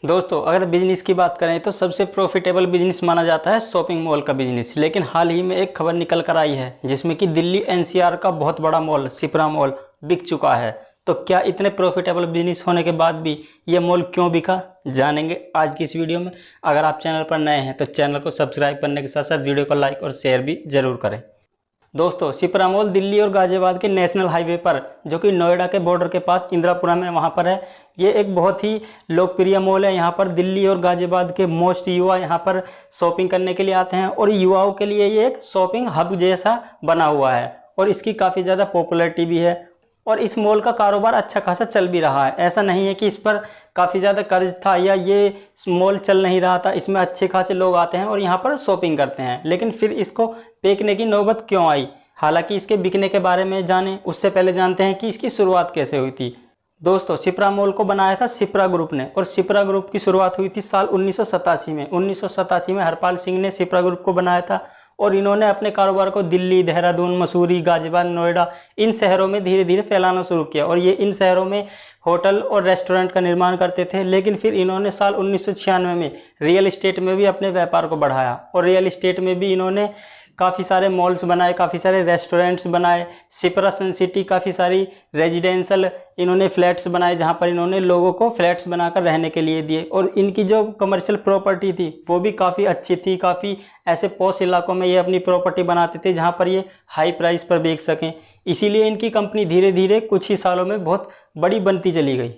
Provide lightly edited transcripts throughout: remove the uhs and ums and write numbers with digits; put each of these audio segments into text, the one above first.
दोस्तों अगर बिजनेस की बात करें तो सबसे प्रॉफिटेबल बिजनेस माना जाता है शॉपिंग मॉल का बिजनेस। लेकिन हाल ही में एक खबर निकल कर आई है जिसमें कि दिल्ली एनसीआर का बहुत बड़ा मॉल शिप्रा मॉल बिक चुका है। तो क्या इतने प्रॉफिटेबल बिजनेस होने के बाद भी ये मॉल क्यों बिका, जानेंगे आज की इस वीडियो में। अगर आप चैनल पर नए हैं तो चैनल को सब्सक्राइब करने के साथ साथ वीडियो को लाइक और शेयर भी जरूर करें। दोस्तों शिप्रा मॉल दिल्ली और गाजियाबाद के नेशनल हाईवे पर, जो कि नोएडा के बॉर्डर के पास इंदिरापुरा में वहाँ पर है। ये एक बहुत ही लोकप्रिय मॉल है। यहाँ पर दिल्ली और गाजियाबाद के मोस्ट युवा यहाँ पर शॉपिंग करने के लिए आते हैं और युवाओं के लिए ये एक शॉपिंग हब जैसा बना हुआ है और इसकी काफ़ी ज़्यादा पॉपुलैरिटी भी है। और इस मॉल का कारोबार अच्छा खासा चल भी रहा है। ऐसा नहीं है कि इस पर काफ़ी ज़्यादा कर्ज था या ये मॉल चल नहीं रहा था। इसमें अच्छे खासे लोग आते हैं और यहाँ पर शॉपिंग करते हैं। लेकिन फिर इसको बेचने की नौबत क्यों आई? हालांकि इसके बिकने के बारे में जाने उससे पहले जानते हैं कि इसकी शुरुआत कैसे हुई थी। दोस्तों शिप्रा मॉल को बनाया था शिप्रा ग्रुप ने और शिप्रा ग्रुप की शुरुआत हुई थी साल 1987 में। 1987 में हरपाल सिंह ने शिप्रा ग्रुप को बनाया था और इन्होंने अपने कारोबार को दिल्ली, देहरादून, मसूरी, गाजियाबाद, नोएडा इन शहरों में धीरे धीरे फैलाना शुरू किया। और ये इन शहरों में होटल और रेस्टोरेंट का निर्माण करते थे। लेकिन फिर इन्होंने साल 1996 में रियल इस्टेट में भी अपने व्यापार को बढ़ाया और रियल इस्टेट में भी इन्होंने काफ़ी सारे मॉल्स बनाए, काफ़ी सारे रेस्टोरेंट्स बनाए। शिप्रा सन सिटी काफ़ी सारी रेजिडेंशियल इन्होंने फ्लैट्स बनाए जहां पर इन्होंने लोगों को फ्लैट्स बनाकर रहने के लिए दिए। और इनकी जो कमर्शियल प्रॉपर्टी थी वो भी काफ़ी अच्छी थी। काफ़ी ऐसे पॉश इलाकों में ये अपनी प्रॉपर्टी बनाते थे जहाँ पर ये हाई प्राइस पर बेच सकें। इसीलिए इनकी कंपनी धीरे धीरे कुछ ही सालों में बहुत बड़ी बनती चली गई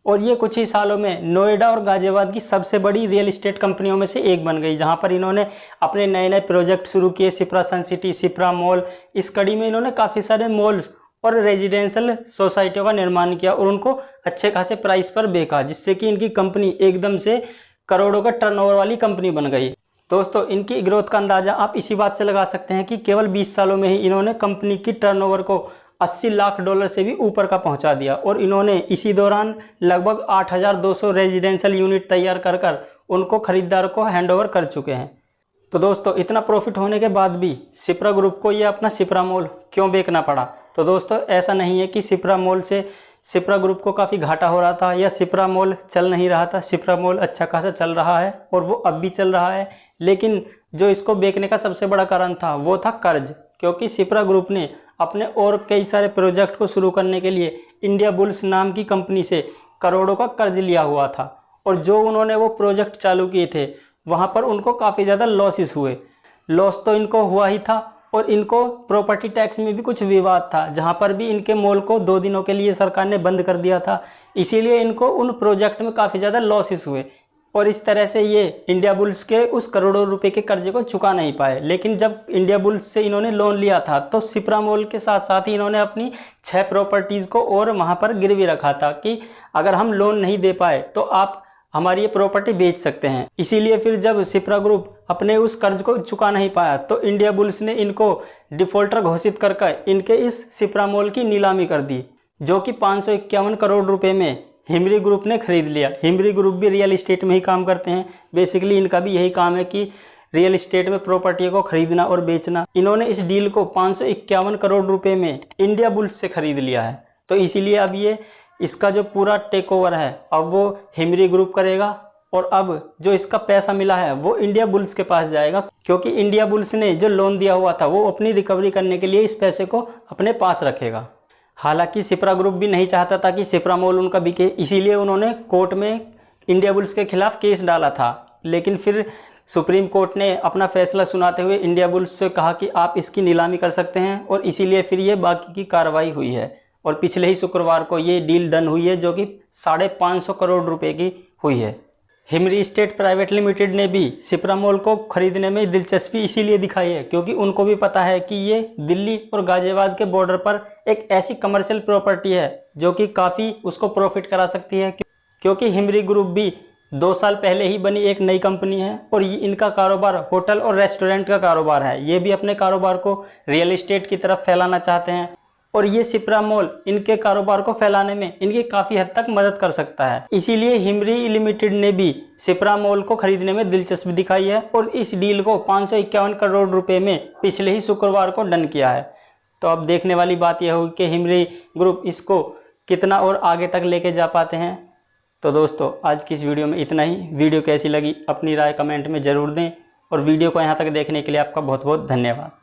और ये कुछ ही सालों में नोएडा और गाजियाबाद की सबसे बड़ी रियल इस्टेट कंपनियों में से एक बन गई, जहां पर इन्होंने अपने नए नए प्रोजेक्ट शुरू किए। शिप्रा सन सिटी, शिप्रा मॉल, इस कड़ी में इन्होंने काफ़ी सारे मॉल्स और रेजिडेंशियल सोसाइटियों का निर्माण किया और उनको अच्छे खासे प्राइस पर बेचा, जिससे कि इनकी कंपनी एकदम से करोड़ों का टर्नओवर वाली कंपनी बन गई। दोस्तों इनकी ग्रोथ का अंदाज़ा आप इसी बात से लगा सकते हैं कि केवल 20 सालों में ही इन्होंने कंपनी की टर्नओवर को 80 लाख डॉलर से भी ऊपर का पहुंचा दिया। और इन्होंने इसी दौरान लगभग 8,200 रेजिडेंशियल यूनिट तैयार कर उनको खरीदार को हैंडओवर कर चुके हैं। तो दोस्तों इतना प्रॉफिट होने के बाद भी शिप्रा ग्रुप को ये अपना शिप्रा मॉल क्यों बेचना पड़ा? तो दोस्तों ऐसा नहीं है कि शिप्रा मॉल से शिप्रा ग्रुप को काफ़ी घाटा हो रहा था या शिप्रा मॉल चल नहीं रहा था। शिप्रा मॉल अच्छा खासा चल रहा है और वो अब भी चल रहा है। लेकिन जो इसको बेचने का सबसे बड़ा कारण था वो था कर्ज, क्योंकि शिप्रा ग्रुप ने अपने और कई सारे प्रोजेक्ट को शुरू करने के लिए इंडिया बुल्स नाम की कंपनी से करोड़ों का कर्ज लिया हुआ था। और जो उन्होंने वो प्रोजेक्ट चालू किए थे वहाँ पर उनको काफ़ी ज़्यादा लॉसेस हुए। लॉस तो इनको हुआ ही था और इनको प्रॉपर्टी टैक्स में भी कुछ विवाद था, जहाँ पर भी इनके मॉल को 2 दिनों के लिए सरकार ने बंद कर दिया था। इसीलिए इनको उन प्रोजेक्ट में काफ़ी ज़्यादा लॉसेस हुए और इस तरह से ये इंडिया बुल्स के उस करोड़ों रुपए के कर्जे को चुका नहीं पाए। लेकिन जब इंडिया बुल्स से इन्होंने लोन लिया था तो शिप्रा मॉल के साथ साथ ही इन्होंने अपनी 6 प्रॉपर्टीज़ को और वहाँ पर गिरवी रखा था कि अगर हम लोन नहीं दे पाए तो आप हमारी ये प्रॉपर्टी बेच सकते हैं। इसीलिए फिर जब शिप्रा ग्रुप अपने उस कर्ज को चुका नहीं पाया तो इंडिया बुल्स ने इनको डिफॉल्टर घोषित करके इनके इस शिप्रा मॉल की नीलामी कर दी, जो कि 551 करोड़ रुपए में हिमरी ग्रुप ने खरीद लिया। हिमरी ग्रुप भी रियल इस्टेट में ही काम करते हैं। बेसिकली इनका भी यही काम है कि रियल इस्टेट में प्रॉपर्टी को खरीदना और बेचना। इन्होंने इस डील को 551 करोड़ रुपए में इंडिया बुल्स से खरीद लिया है। तो इसीलिए अब ये इसका जो पूरा टेक ओवर है अब वो हिमरी ग्रुप करेगा और अब जो इसका पैसा मिला है वो इंडिया बुल्स के पास जाएगा, क्योंकि इंडिया बुल्स ने जो लोन दिया हुआ था वो अपनी रिकवरी करने के लिए इस पैसे को अपने पास रखेगा। हालांकि शिप्रा ग्रुप भी नहीं चाहता था कि शिप्रा मॉल उनका बिके, इसीलिए उन्होंने कोर्ट में इंडिया बुल्स के खिलाफ केस डाला था। लेकिन फिर सुप्रीम कोर्ट ने अपना फैसला सुनाते हुए इंडिया बुल्स से कहा कि आप इसकी नीलामी कर सकते हैं और इसीलिए फिर ये बाकी की कार्रवाई हुई है। और पिछले ही शुक्रवार को ये डील डन हुई है, जो कि 550 करोड़ रुपए की हुई है। हिमरी इस्टेट प्राइवेट लिमिटेड ने भी शिप्रा मॉल को खरीदने में दिलचस्पी इसीलिए दिखाई है क्योंकि उनको भी पता है कि ये दिल्ली और गाजियाबाद के बॉर्डर पर एक ऐसी कमर्शियल प्रॉपर्टी है जो कि काफ़ी उसको प्रॉफिट करा सकती है। क्योंकि हिमरी ग्रुप भी 2 साल पहले ही बनी एक नई कंपनी है और इनका कारोबार होटल और रेस्टोरेंट का कारोबार है। ये भी अपने कारोबार को रियल इस्टेट की तरफ फैलाना चाहते हैं और ये शिप्रा मॉल इनके कारोबार को फैलाने में इनकी काफ़ी हद तक मदद कर सकता है। इसीलिए हिमरी लिमिटेड ने भी शिप्रा मॉल को खरीदने में दिलचस्पी दिखाई है और इस डील को 551 करोड़ रुपए में पिछले ही शुक्रवार को डन किया है। तो अब देखने वाली बात यह होगी कि हिमरी ग्रुप इसको कितना और आगे तक लेके जा पाते हैं। तो दोस्तों आज की इस वीडियो में इतना ही। वीडियो कैसी लगी अपनी राय कमेंट में ज़रूर दें और वीडियो को यहाँ तक देखने के लिए आपका बहुत बहुत धन्यवाद।